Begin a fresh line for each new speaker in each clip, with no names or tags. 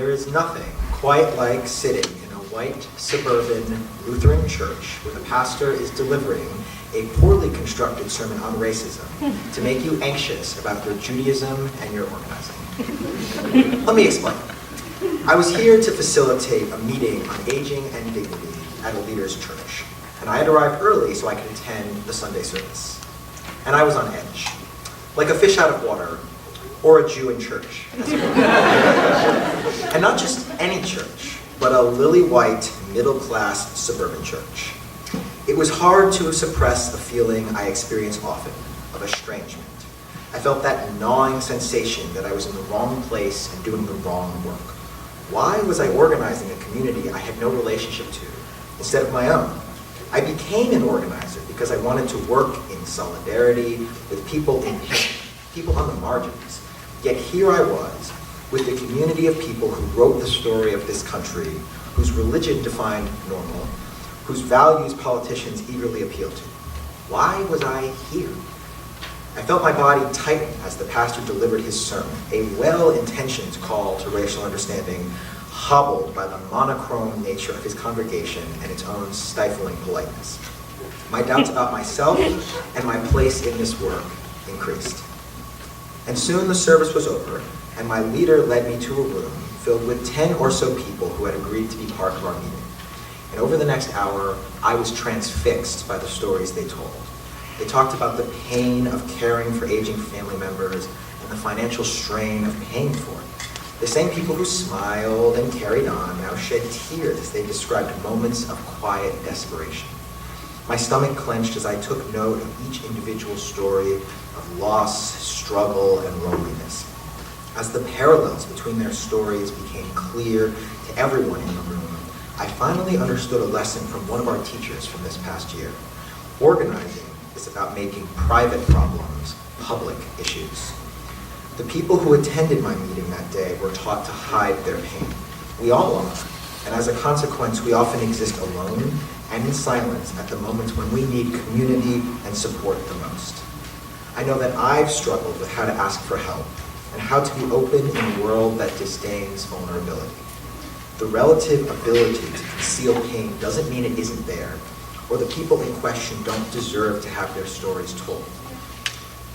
There is nothing quite like sitting in a white suburban Lutheran church where the pastor is delivering a poorly constructed sermon on racism to make you anxious about your Judaism and your organizing. Let me explain. I was here to facilitate a meeting on aging and dignity at a leader's church, and I had arrived early so I could attend the Sunday service. And I was on edge, like a fish out of water, or a Jew in church. And not just any church, but a lily-white, middle-class suburban church. It was hard to suppress the feeling I experience often of estrangement. I felt that gnawing sensation that I was in the wrong place and doing the wrong work. Why was I organizing a community I had no relationship to instead of my own? I became an organizer because I wanted to work in solidarity with people in pain, people on the margins. Yet here I was, with the community of people who wrote the story of this country, whose religion defined normal, whose values politicians eagerly appealed to. Why was I here? I felt my body tighten as the pastor delivered his sermon, a well-intentioned call to racial understanding, hobbled by the monochrome nature of his congregation and its own stifling politeness. My doubts about myself and my place in this work increased. And soon the service was over, and my leader led me to a room filled with 10 or so people who had agreed to be part of our meeting. And over the next hour, I was transfixed by the stories they told. They talked about the pain of caring for aging family members and the financial strain of paying for it. The same people who smiled and carried on now shed tears as they described moments of quiet desperation. My stomach clenched as I took note of each individual story of loss, struggle, and loneliness. As the parallels between their stories became clear to everyone in the room, I finally understood a lesson from one of our teachers from this past year. Organizing is about making private problems public issues. The people who attended my meeting that day were taught to hide their pain. We all are, and as a consequence, we often exist alone and in silence at the moments when we need community and support the most. I know that I've struggled with how to ask for help and how to be open in a world that disdains vulnerability. The relative ability to conceal pain doesn't mean it isn't there, or the people in question don't deserve to have their stories told.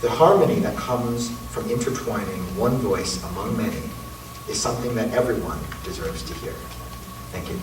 The harmony that comes from intertwining one voice among many is something that everyone deserves to hear. Thank you.